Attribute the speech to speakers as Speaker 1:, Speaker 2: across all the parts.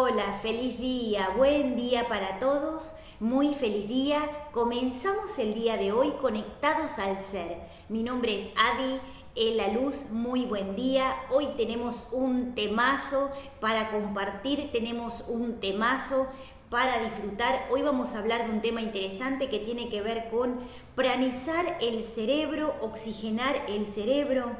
Speaker 1: Hola, feliz día, buen día para todos, muy feliz día. Comenzamos el día de hoy conectados al ser. Mi nombre es Adi, La Luz, muy buen día. Hoy tenemos un temazo para compartir, tenemos un temazo para disfrutar. Hoy vamos a hablar de un tema interesante que tiene que ver con pranizar el cerebro, oxigenar el cerebro.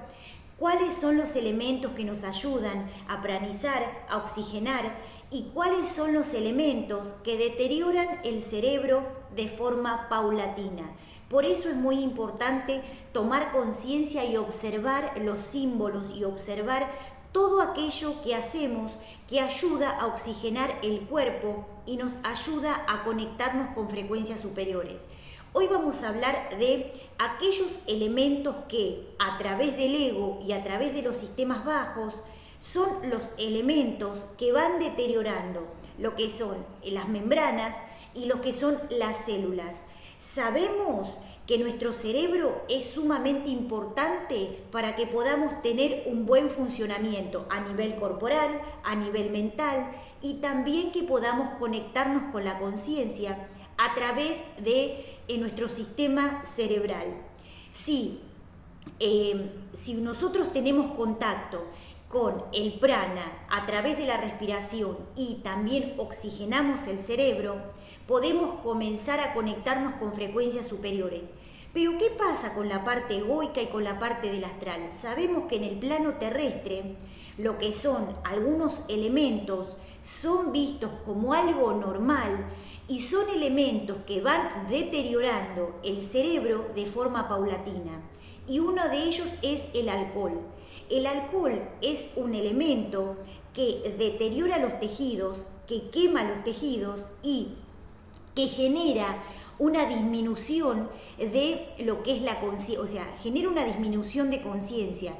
Speaker 1: ¿Cuáles son los elementos que nos ayudan a pranizar, a oxigenar? ¿Y cuáles son los elementos que deterioran el cerebro de forma paulatina? Por eso es muy importante tomar conciencia y observar los símbolos y observar todo aquello que hacemos que ayuda a oxigenar el cuerpo y nos ayuda a conectarnos con frecuencias superiores. Hoy vamos a hablar de aquellos elementos que a través del ego y a través de los sistemas bajos son los elementos que van deteriorando lo que son las membranas y lo que son las células. Sabemos que nuestro cerebro es sumamente importante para que podamos tener un buen funcionamiento a nivel corporal, a nivel mental y también que podamos conectarnos con la conciencia a través de nuestro sistema cerebral. Si nosotros tenemos contacto con el prana a través de la respiración y también oxigenamos el cerebro, podemos comenzar a conectarnos con frecuencias superiores. Pero ¿qué pasa con la parte egoica y con la parte del astral? Sabemos que en el plano terrestre lo que son algunos elementos son vistos como algo normal y son elementos que van deteriorando el cerebro de forma paulatina. Y uno de ellos es el alcohol. El alcohol es un elemento que deteriora los tejidos, que quema los tejidos y que genera una disminución de lo que es la conciencia, o sea, genera una disminución de conciencia.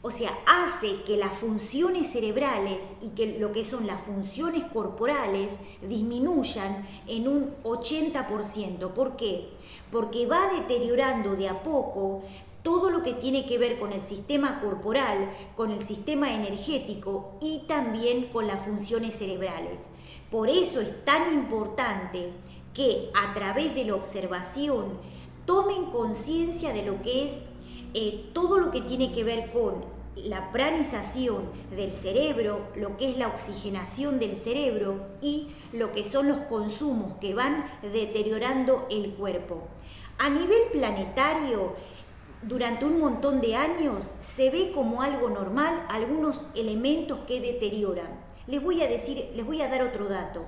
Speaker 1: O sea, hace que las funciones cerebrales y que lo que son las funciones corporales disminuyan en un 80%. ¿Por qué? Porque va deteriorando de a poco todo lo que tiene que ver con el sistema corporal, con el sistema energético y también con las funciones cerebrales. Por eso es tan importante que a través de la observación tomen conciencia de lo que es todo lo que tiene que ver con la pranización del cerebro, lo que es la oxigenación del cerebro y lo que son los consumos que van deteriorando el cuerpo. A nivel planetario, durante un montón de años se ve como algo normal algunos elementos que deterioran. Les voy a dar otro dato.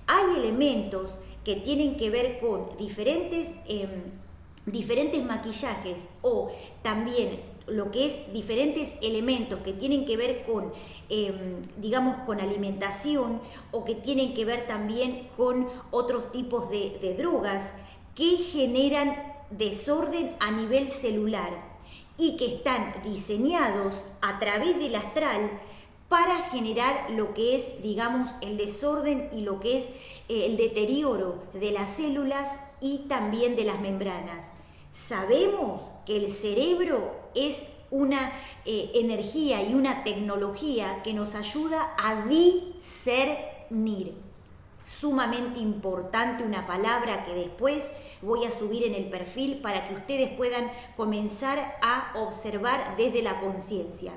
Speaker 1: Hay elementos que tienen que ver con diferentes maquillajes o también lo que es diferentes elementos que tienen que ver con, con alimentación o que tienen que ver también con otros tipos de drogas que generan desorden a nivel celular y que están diseñados a través del astral para generar lo que es, digamos, el desorden y lo que es el deterioro de las células y también de las membranas. Sabemos que el cerebro es una energía y una tecnología que nos ayuda a discernir. Sumamente importante, una palabra que después voy a subir en el perfil para que ustedes puedan comenzar a observar desde la conciencia.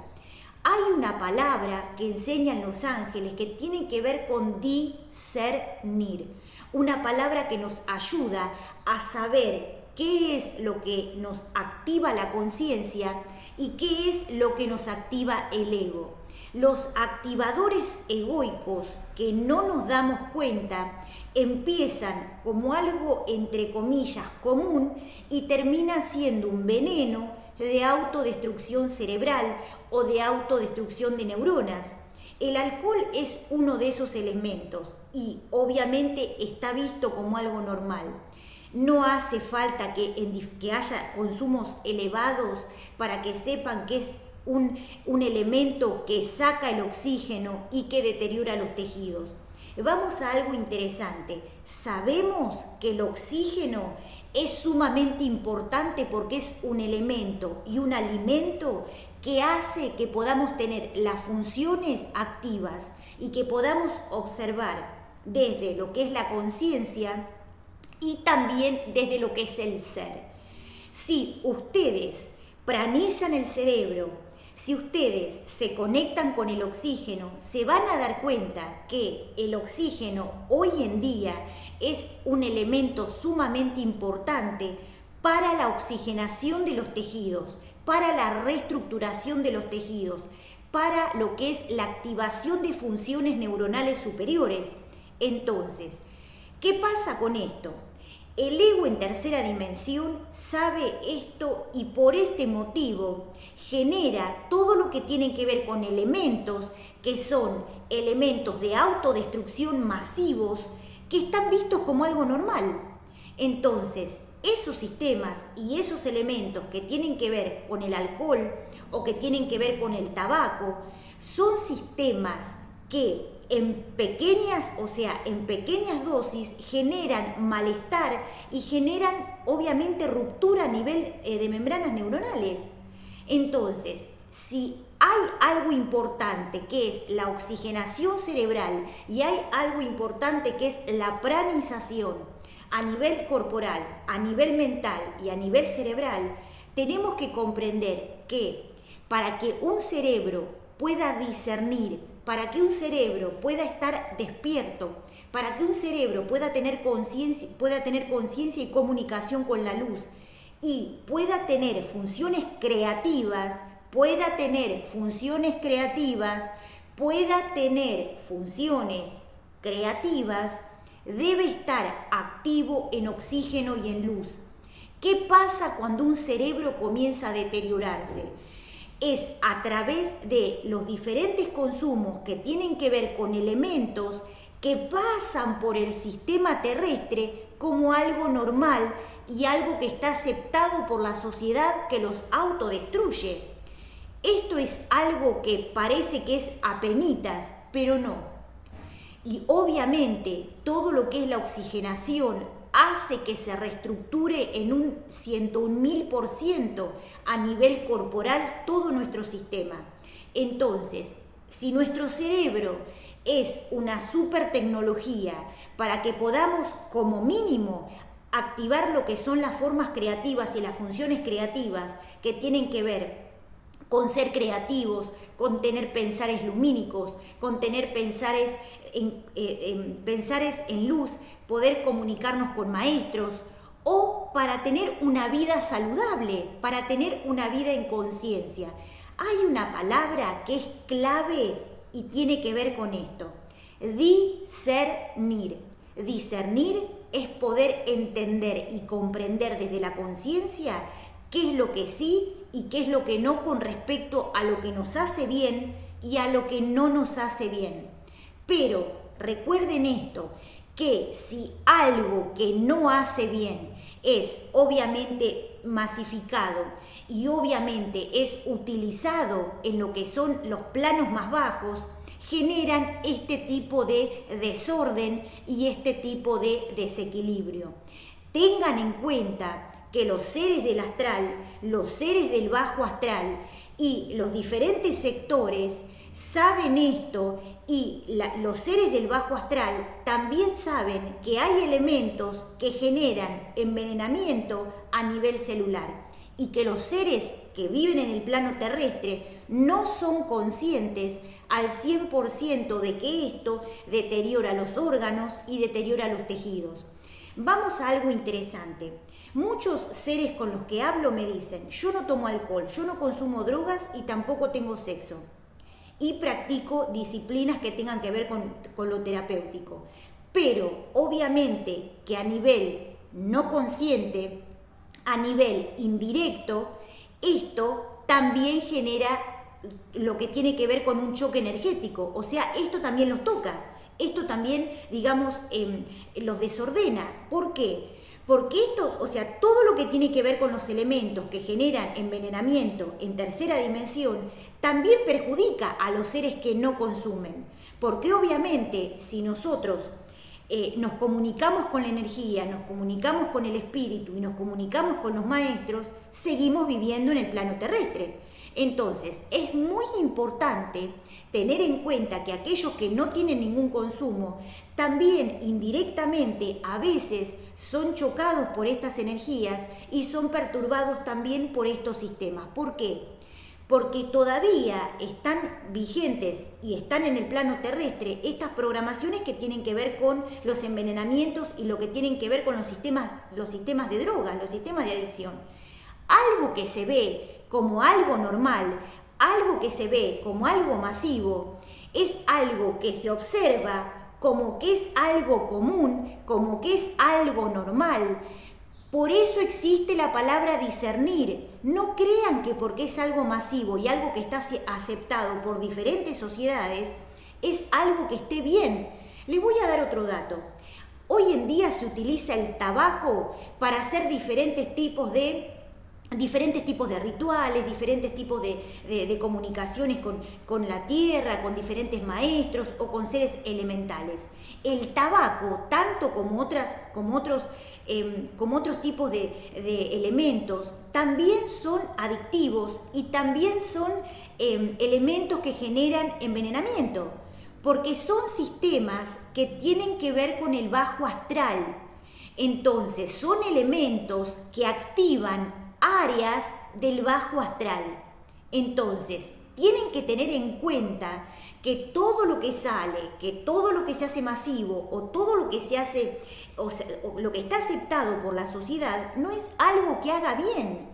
Speaker 1: Hay una palabra que enseñan los ángeles que tiene que ver con discernir. Una palabra que nos ayuda a saber qué es lo que nos activa la conciencia y qué es lo que nos activa el ego. Los activadores egoicos que no nos damos cuenta empiezan como algo entre comillas común y terminan siendo un veneno de autodestrucción cerebral o de autodestrucción de neuronas. El alcohol es uno de esos elementos y obviamente está visto como algo normal. No hace falta que haya consumos elevados para que sepan que es un elemento que saca el oxígeno y que deteriora los tejidos. Vamos a algo interesante. Sabemos que el oxígeno es sumamente importante porque es un elemento y un alimento que hace que podamos tener las funciones activas y que podamos observar desde lo que es la conciencia y también desde lo que es el ser. Si ustedes pranizan el cerebro, si ustedes se conectan con el oxígeno, se van a dar cuenta que el oxígeno hoy en día es un elemento sumamente importante para la oxigenación de los tejidos, para la reestructuración de los tejidos, para lo que es la activación de funciones neuronales superiores. Entonces, ¿qué pasa con esto? El ego en tercera dimensión sabe esto y por este motivo genera todo lo que tiene que ver con elementos que son elementos de autodestrucción masivos que están vistos como algo normal. Entonces, esos sistemas y esos elementos que tienen que ver con el alcohol o que tienen que ver con el tabaco son sistemas que en pequeñas dosis generan malestar y generan obviamente ruptura a nivel de membranas neuronales. Entonces, si hay algo importante que es la oxigenación cerebral y hay algo importante que es la pranización a nivel corporal, a nivel mental y a nivel cerebral, tenemos que comprender que para que un cerebro pueda discernir, para que un cerebro pueda estar despierto, para que un cerebro pueda tener conciencia y comunicación con la luz y pueda tener funciones creativas, debe estar activo en oxígeno y en luz. ¿Qué pasa cuando un cerebro comienza a deteriorarse? Es a través de los diferentes consumos que tienen que ver con elementos que pasan por el sistema terrestre como algo normal y algo que está aceptado por la sociedad que los autodestruye. Esto es algo que parece que es apenitas, pero no. Y obviamente todo lo que es la oxigenación hace que se reestructure en un 101.000% a nivel corporal todo nuestro sistema. Entonces, si nuestro cerebro es una super tecnología para que podamos como mínimo activar lo que son las formas creativas y las funciones creativas que tienen que ver con ser creativos, con tener pensares lumínicos, con tener pensares en luz, poder comunicarnos con maestros, o para tener una vida saludable, para tener una vida en conciencia. Hay una palabra que es clave y tiene que ver con esto: discernir. Discernir es poder entender y comprender desde la conciencia qué es lo que sí y qué es lo que no con respecto a lo que nos hace bien y a lo que no nos hace bien. Pero recuerden esto, que si algo que no hace bien es obviamente masificado y obviamente es utilizado en lo que son los planos más bajos, generan este tipo de desorden y este tipo de desequilibrio. Tengan en cuenta que los seres del astral, los seres del bajo astral y los diferentes sectores saben esto, y los seres del bajo astral también saben que hay elementos que generan envenenamiento a nivel celular y que los seres que viven en el plano terrestre no son conscientes al 100% de que esto deteriora los órganos y deteriora los tejidos. Vamos a algo interesante. Muchos seres con los que hablo me dicen: yo no tomo alcohol, yo no consumo drogas y tampoco tengo sexo. Y practico disciplinas que tengan que ver con lo terapéutico. Pero obviamente que a nivel no consciente, a nivel indirecto, esto también genera lo que tiene que ver con un choque energético. O sea, esto también los toca. Esto también, digamos, los desordena. ¿Por qué? Porque todo lo que tiene que ver con los elementos que generan envenenamiento en tercera dimensión también perjudica a los seres que no consumen. Porque obviamente si nosotros nos comunicamos con la energía, nos comunicamos con el espíritu y nos comunicamos con los maestros, seguimos viviendo en el plano terrestre. Entonces, es muy importante tener en cuenta que aquellos que no tienen ningún consumo, también indirectamente a veces son chocados por estas energías y son perturbados también por estos sistemas. ¿Por qué? Porque todavía están vigentes y están en el plano terrestre estas programaciones que tienen que ver con los envenenamientos y lo que tienen que ver con los sistemas de drogas, los sistemas de adicción. Algo que se ve como algo normal, algo que se ve como algo masivo, es algo que se observa como que es algo común, como que es algo normal. Por eso existe la palabra discernir. No crean que porque es algo masivo y algo que está aceptado por diferentes sociedades, es algo que esté bien. Les voy a dar otro dato. Hoy en día se utiliza el tabaco para hacer diferentes tipos de rituales, diferentes tipos de comunicaciones con la tierra, con diferentes maestros o con seres elementales. El tabaco, tanto como otros tipos de elementos, también son adictivos y también son elementos que generan envenenamiento, porque son sistemas que tienen que ver con el bajo astral. Entonces, son elementos que activan áreas del bajo astral. Entonces, tienen que tener en cuenta que todo lo que sale, que todo lo que se hace masivo o todo lo que se hace, o lo que está aceptado por la sociedad, no es algo que haga bien.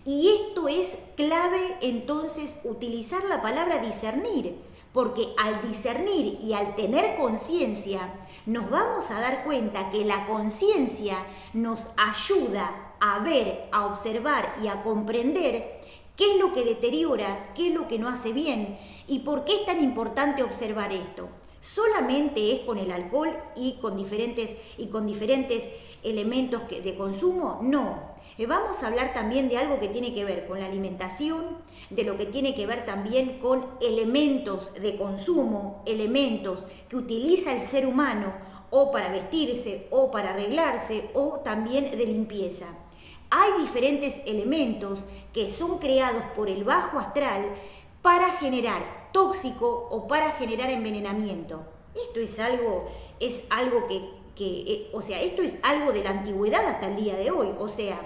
Speaker 1: Y esto es clave, entonces, utilizar la palabra discernir, porque al discernir y al tener conciencia, nos vamos a dar cuenta que la conciencia nos ayuda a ver, a observar y a comprender qué es lo que deteriora, qué es lo que no hace bien y por qué es tan importante observar esto. ¿Solamente es con el alcohol y con diferentes elementos de consumo? No. Vamos a hablar también de algo que tiene que ver con la alimentación, de lo que tiene que ver también con elementos de consumo, elementos que utiliza el ser humano o para vestirse o para arreglarse o también de limpieza. Hay diferentes elementos que son creados por el bajo astral para generar tóxico o para generar envenenamiento. Esto es algo esto es algo de la antigüedad hasta el día de hoy. O sea,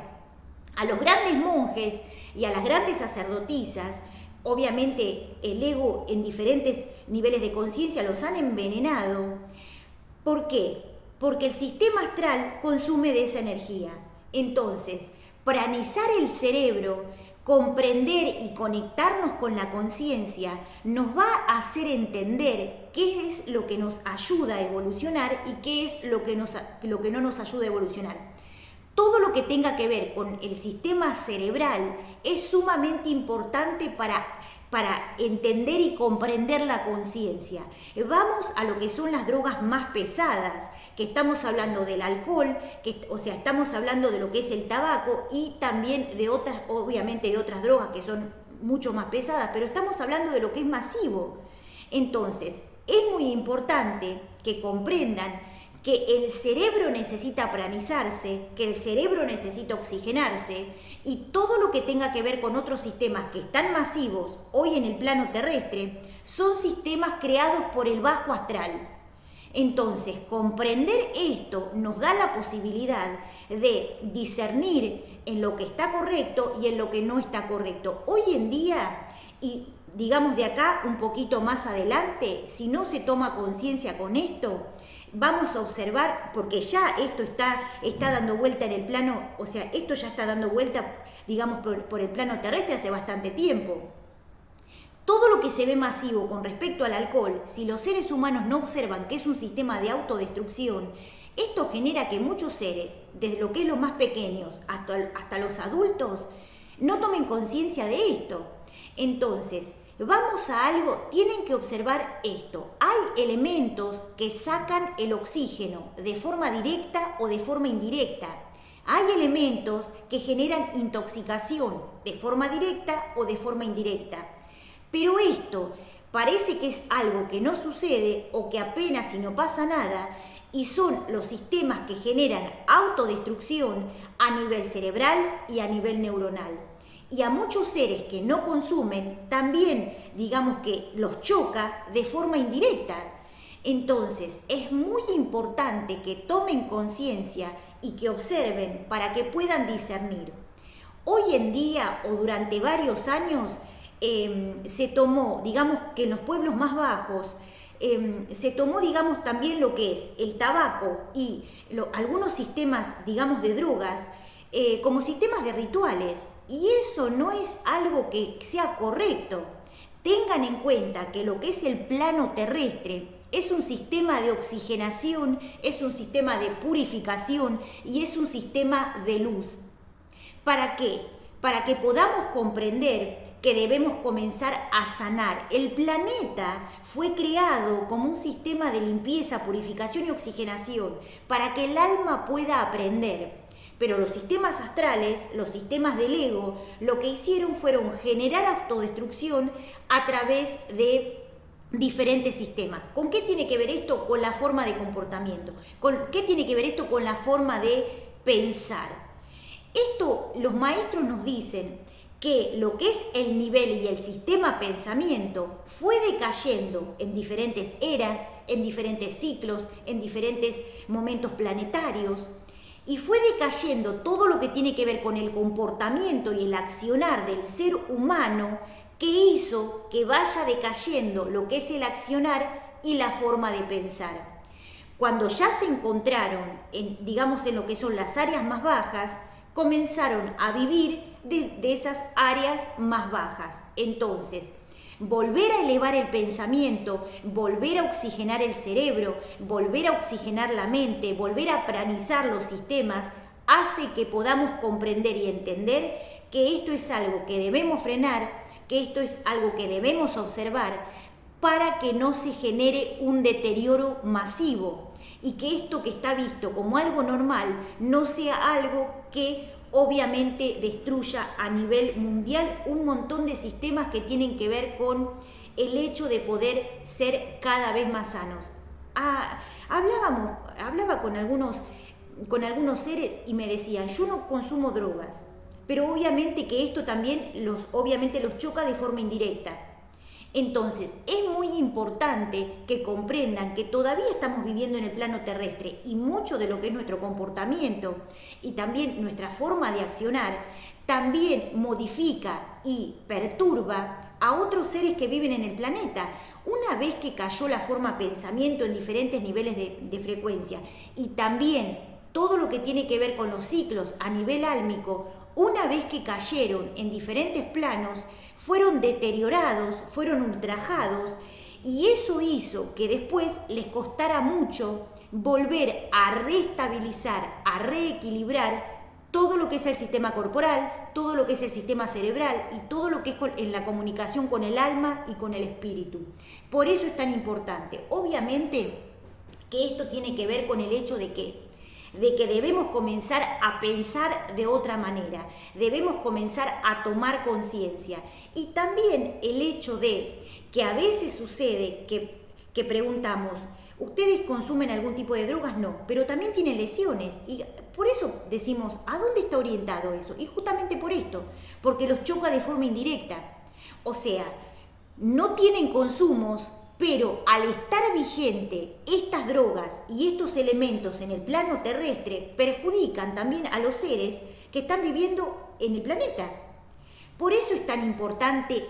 Speaker 1: a los grandes monjes y a las grandes sacerdotisas, obviamente el ego en diferentes niveles de conciencia los han envenenado. ¿Por qué? Porque el sistema astral consume de esa energía. Entonces, pranizar el cerebro, comprender y conectarnos con la conciencia nos va a hacer entender qué es lo que nos ayuda a evolucionar y qué es lo que no nos ayuda a evolucionar. Todo lo que tenga que ver con el sistema cerebral es sumamente importante para entender y comprender la conciencia. Vamos a lo que son las drogas más pesadas, que estamos hablando del alcohol, estamos hablando de lo que es el tabaco y también de otras, obviamente de otras drogas que son mucho más pesadas, pero estamos hablando de lo que es masivo. Entonces, es muy importante que comprendan que el cerebro necesita pranizarse, que el cerebro necesita oxigenarse y todo lo que tenga que ver con otros sistemas que están masivos hoy en el plano terrestre son sistemas creados por el bajo astral. Entonces, comprender esto nos da la posibilidad de discernir en lo que está correcto y en lo que no está correcto. Hoy en día, y digamos de acá un poquito más adelante, si no se toma conciencia con esto, vamos a observar, porque ya esto está dando vuelta en el plano, o sea, esto ya está dando vuelta, digamos, por el plano terrestre hace bastante tiempo. Todo lo que se ve masivo con respecto al alcohol, si los seres humanos no observan que es un sistema de autodestrucción, esto genera que muchos seres, desde lo que es los más pequeños hasta los adultos, no tomen conciencia de esto. Entonces, vamos a algo, tienen que observar esto. Hay elementos que sacan el oxígeno de forma directa o de forma indirecta. Hay elementos que generan intoxicación de forma directa o de forma indirecta. Pero esto parece que es algo que no sucede o que apenas si no pasa nada y son los sistemas que generan autodestrucción a nivel cerebral y a nivel neuronal. y a muchos seres que no consumen también, digamos que los choca de forma indirecta. Entonces, es muy importante que tomen conciencia y que observen para que puedan discernir. Hoy en día o durante varios años se tomó, digamos que en los pueblos más bajos, se tomó, digamos, también lo que es el tabaco y algunos sistemas, digamos, de drogas, como sistemas de rituales. Y eso no es algo que sea correcto. Tengan en cuenta que lo que es el plano terrestre es un sistema de oxigenación, es un sistema de purificación y es un sistema de luz. ¿Para qué? Para que podamos comprender que debemos comenzar a sanar. El planeta fue creado como un sistema de limpieza, purificación y oxigenación para que el alma pueda aprender. Pero los sistemas astrales, los sistemas del ego, lo que hicieron fueron generar autodestrucción a través de diferentes sistemas. ¿Con qué tiene que ver esto? Con la forma de comportamiento. ¿Con qué tiene que ver esto? Con la forma de pensar. Esto los maestros nos dicen que lo que es el nivel y el sistema pensamiento fue decayendo en diferentes eras, en diferentes ciclos, en diferentes momentos planetarios, y fue decayendo todo lo que tiene que ver con el comportamiento y el accionar del ser humano, que hizo que vaya decayendo lo que es el accionar y la forma de pensar. Cuando ya se encontraron, digamos, en lo que son las áreas más bajas, comenzaron a vivir de esas áreas más bajas. Entonces, volver a elevar el pensamiento, volver a oxigenar el cerebro, volver a oxigenar la mente, volver a pranizar los sistemas, hace que podamos comprender y entender que esto es algo que debemos frenar, que esto es algo que debemos observar para que no se genere un deterioro masivo y que esto que está visto como algo normal no sea algo que obviamente destruya a nivel mundial un montón de sistemas que tienen que ver con el hecho de poder ser cada vez más sanos. Hablaba con algunos seres y me decían, yo no consumo drogas, pero obviamente que esto también los choca de forma indirecta. Entonces, es muy importante que comprendan que todavía estamos viviendo en el plano terrestre y mucho de lo que es nuestro comportamiento y también nuestra forma de accionar también modifica y perturba a otros seres que viven en el planeta. Una vez que cayó la forma pensamiento en diferentes niveles de frecuencia y también todo lo que tiene que ver con los ciclos a nivel álmico, una vez que cayeron en diferentes planos, fueron deteriorados, fueron ultrajados, y eso hizo que después les costara mucho volver a reestabilizar, a reequilibrar todo lo que es el sistema corporal, todo lo que es el sistema cerebral y todo lo que es en la comunicación con el alma y con el espíritu. Por eso es tan importante. Obviamente que esto tiene que ver con el hecho de que debemos comenzar a pensar de otra manera, debemos comenzar a tomar conciencia. Y también el hecho de que a veces sucede que preguntamos, ¿ustedes consumen algún tipo de drogas? No, pero también tienen lesiones y por eso decimos, ¿a dónde está orientado eso? Y justamente por esto, porque los choca de forma indirecta. O sea, no tienen consumos, pero al estar vigente estas drogas y estos elementos en el plano terrestre perjudican también a los seres que están viviendo en el planeta. Por eso es tan importante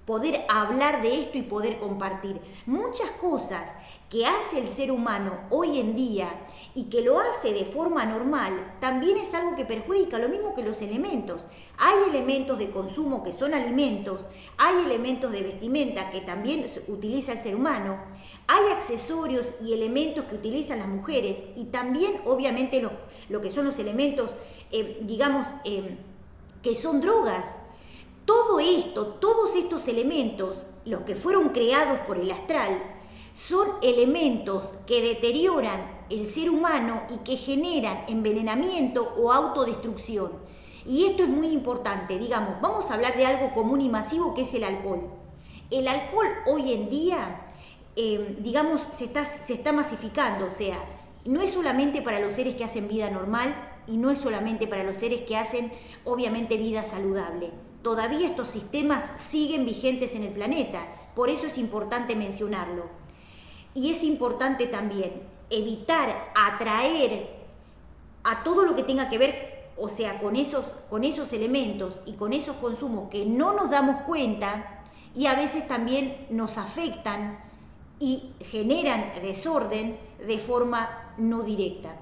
Speaker 1: poder hablar de esto y poder compartir muchas cosas que hace el ser humano hoy en día y que lo hace de forma normal, también es algo que perjudica, lo mismo que los elementos. Hay elementos de consumo que son alimentos, hay elementos de vestimenta que también utiliza el ser humano, hay accesorios y elementos que utilizan las mujeres y también obviamente lo que son los elementos, que son drogas. Todo esto, todos estos elementos, los que fueron creados por el astral, son elementos que deterioran el ser humano y que generan envenenamiento o autodestrucción. Y esto es muy importante, digamos, vamos a hablar de algo común y masivo que es el alcohol. El alcohol hoy en día, se está masificando, o sea, no es solamente para los seres que hacen vida normal y no es solamente para los seres que hacen, obviamente, vida saludable. Todavía estos sistemas siguen vigentes en el planeta, por eso es importante mencionarlo. Y es importante también evitar atraer a todo lo que tenga que ver, o sea, con esos elementos y con esos consumos que no nos damos cuenta y a veces también nos afectan y generan desorden de forma no directa.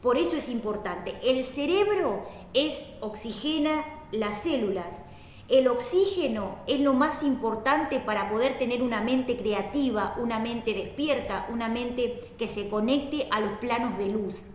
Speaker 1: Por eso es importante. El cerebro oxigena las células. El oxígeno es lo más importante para poder tener una mente creativa, una mente despierta, una mente que se conecte a los planos de luz.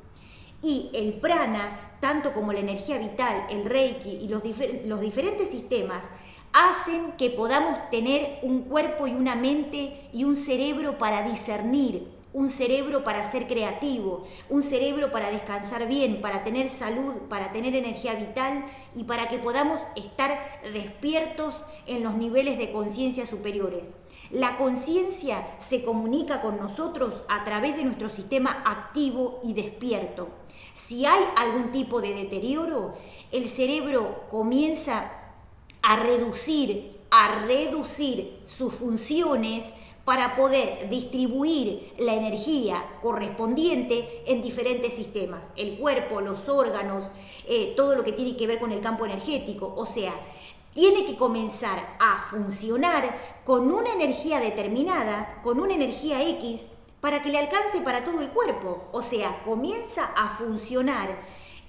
Speaker 1: Y el prana, tanto como la energía vital, el reiki y los diferentes sistemas, hacen que podamos tener un cuerpo y una mente y un cerebro para discernir, un cerebro para ser creativo, un cerebro para descansar bien, para tener salud, para tener energía vital y para que podamos estar despiertos en los niveles de conciencia superiores. La conciencia se comunica con nosotros a través de nuestro sistema activo y despierto. Si hay algún tipo de deterioro, el cerebro comienza a reducir sus funciones para poder distribuir la energía correspondiente en diferentes sistemas, el cuerpo, los órganos, todo lo que tiene que ver con el campo energético. O sea, tiene que comenzar a funcionar con una energía determinada, con una energía X, para que le alcance para todo el cuerpo. O sea, comienza a funcionar,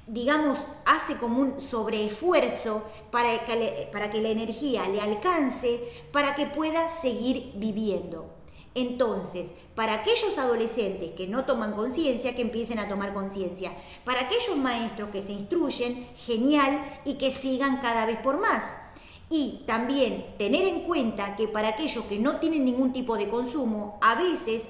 Speaker 1: digamos, hace como un sobreesfuerzo para que la energía le alcance, para que pueda seguir viviendo. Entonces, para aquellos adolescentes que no toman conciencia, que empiecen a tomar conciencia. Para aquellos maestros que se instruyen, genial, y que sigan cada vez por más. Y también tener en cuenta que para aquellos que no tienen ningún tipo de consumo, a veces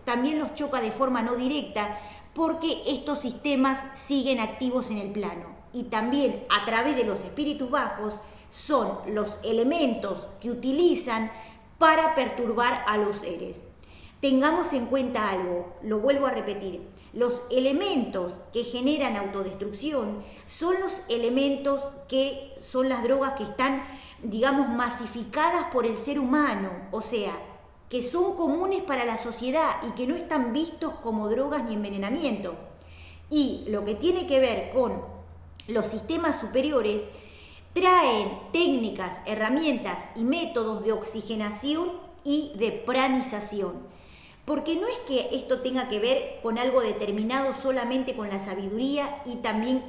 Speaker 1: también los choca de forma no directa, porque estos sistemas siguen activos en el plano. Y también a través de los espíritus bajos son los elementos que utilizan para perturbar a los seres. Tengamos en cuenta algo, lo vuelvo a repetir, los elementos que generan autodestrucción son los elementos que son las drogas que están, digamos, masificadas por el ser humano, o sea, que son comunes para la sociedad y que no están vistos como drogas ni envenenamiento. Y lo que tiene que ver con los sistemas superiores, traen técnicas, herramientas y métodos de oxigenación y de pranización. Porque no es que esto tenga que ver con algo determinado solamente con la sabiduría y también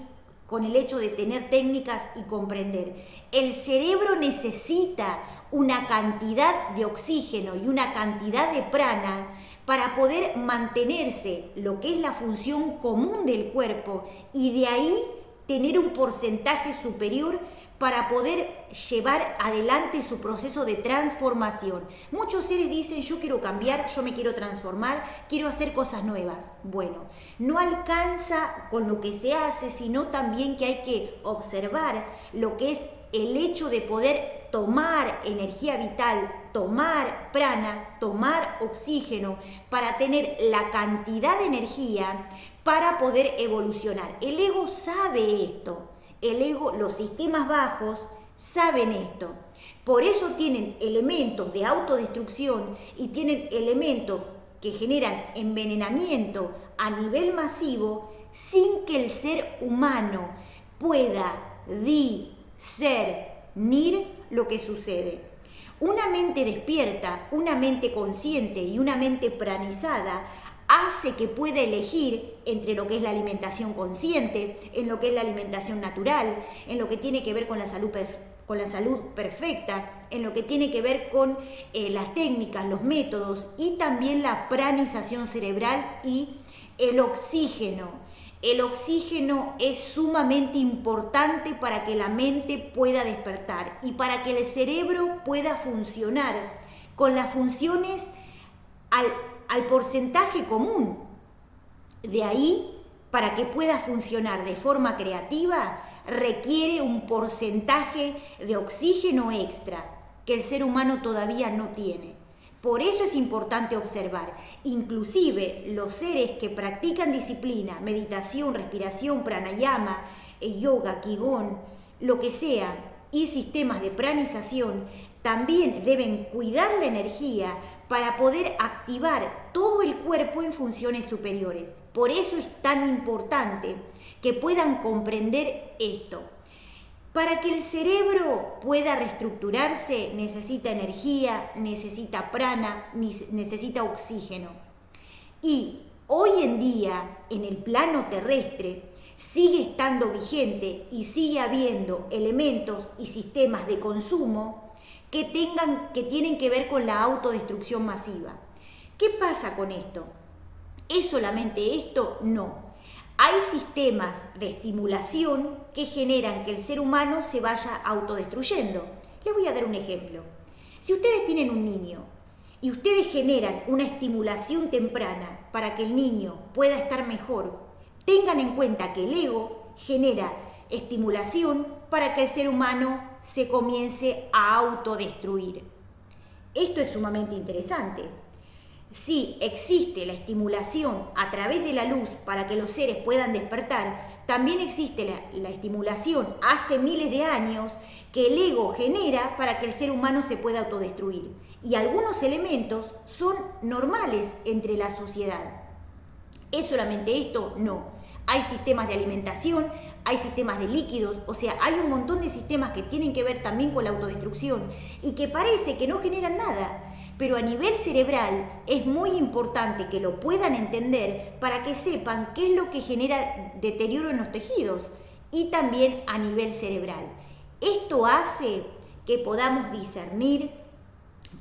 Speaker 1: con el hecho de tener técnicas y comprender. El cerebro necesita una cantidad de oxígeno y una cantidad de prana para poder mantenerse lo que es la función común del cuerpo y de ahí tener un porcentaje superior para poder llevar adelante su proceso de transformación. Muchos seres dicen, yo quiero cambiar, yo me quiero transformar, quiero hacer cosas nuevas. Bueno, no alcanza con lo que se hace, sino también que hay que observar lo que es el hecho de poder tomar energía vital, tomar prana, tomar oxígeno, para tener la cantidad de energía para poder evolucionar. El ego sabe esto. El ego, los sistemas bajos, saben esto. Por eso tienen elementos de autodestrucción y tienen elementos que generan envenenamiento a nivel masivo sin que el ser humano pueda discernir lo que sucede. Una mente despierta, una mente consciente y una mente pranizada hace que pueda elegir entre lo que es la alimentación consciente, en lo que es la alimentación natural, en lo que tiene que ver con la salud perfecta, en lo que tiene que ver con las técnicas, los métodos y también la pranización cerebral y el oxígeno. El oxígeno es sumamente importante para que la mente pueda despertar y para que el cerebro pueda funcionar con las funciones al porcentaje común. De ahí, para que pueda funcionar de forma creativa, requiere un porcentaje de oxígeno extra que el ser humano todavía no tiene. Por eso es importante observar. Inclusive los seres que practican disciplina, meditación, respiración, pranayama, yoga, qigong, lo que sea, y sistemas de pranización, también deben cuidar la energía para poder activar todo el cuerpo en funciones superiores. Por eso es tan importante que puedan comprender esto. Para que el cerebro pueda reestructurarse necesita energía, necesita prana, necesita oxígeno. Y hoy en día, en el plano terrestre, sigue estando vigente y sigue habiendo elementos y sistemas de consumo que tienen que ver con la autodestrucción masiva. ¿Qué pasa con esto? ¿Es solamente esto? No. Hay sistemas de estimulación que generan que el ser humano se vaya autodestruyendo. Les voy a dar un ejemplo. Si ustedes tienen un niño y ustedes generan una estimulación temprana para que el niño pueda estar mejor, tengan en cuenta que el ego genera estimulación para que el ser humano se comience a autodestruir. Esto es sumamente interesante. Si existe la estimulación a través de la luz para que los seres puedan despertar, también existe la estimulación hace miles de años que el ego genera para que el ser humano se pueda autodestruir. Y algunos elementos son normales entre la sociedad. ¿Es solamente esto? No. Hay sistemas de alimentación, hay sistemas de líquidos, o sea, hay un montón de sistemas que tienen que ver también con la autodestrucción y que parece que no generan nada. Pero a nivel cerebral es muy importante que lo puedan entender para que sepan qué es lo que genera deterioro en los tejidos y también a nivel cerebral. Esto hace que podamos discernir,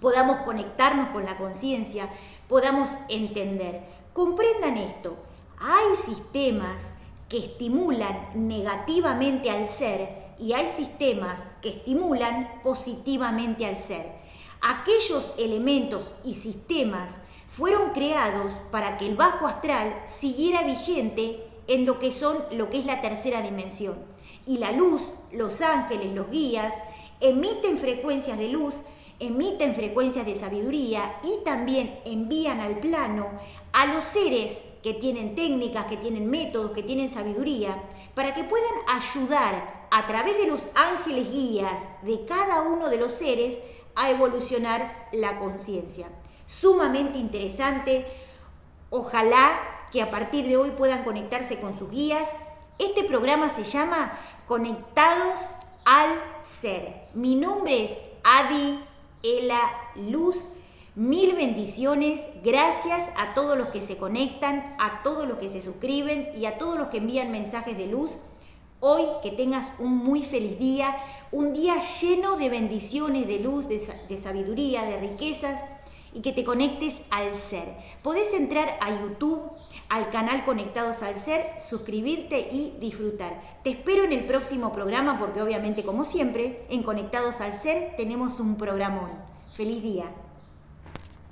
Speaker 1: podamos conectarnos con la conciencia, podamos entender. Comprendan esto, hay sistemas que estimulan negativamente al ser y hay sistemas que estimulan positivamente al ser. Aquellos elementos y sistemas fueron creados para que el bajo astral siguiera vigente en lo que es la tercera dimensión. Y la luz, los ángeles, los guías, emiten frecuencias de luz, emiten frecuencias de sabiduría y también envían al plano a los seres que tienen técnicas, que tienen métodos, que tienen sabiduría, para que puedan ayudar a través de los ángeles guías de cada uno de los seres a evolucionar la conciencia. Sumamente interesante. Ojalá que a partir de hoy puedan conectarse con sus guías. Este programa se llama Conectados al Ser. Mi nombre es Adi Ela Luz. Mil bendiciones. Gracias a todos los que se conectan, a todos los que se suscriben y a todos los que envían mensajes de luz. Hoy que tengas un muy feliz día, un día lleno de bendiciones, de luz, de sabiduría, de riquezas y que te conectes al ser. Podés entrar a YouTube, al canal Conectados al Ser, suscribirte y disfrutar. Te espero en el próximo programa porque obviamente como siempre en Conectados al Ser tenemos un programón. ¡Feliz día!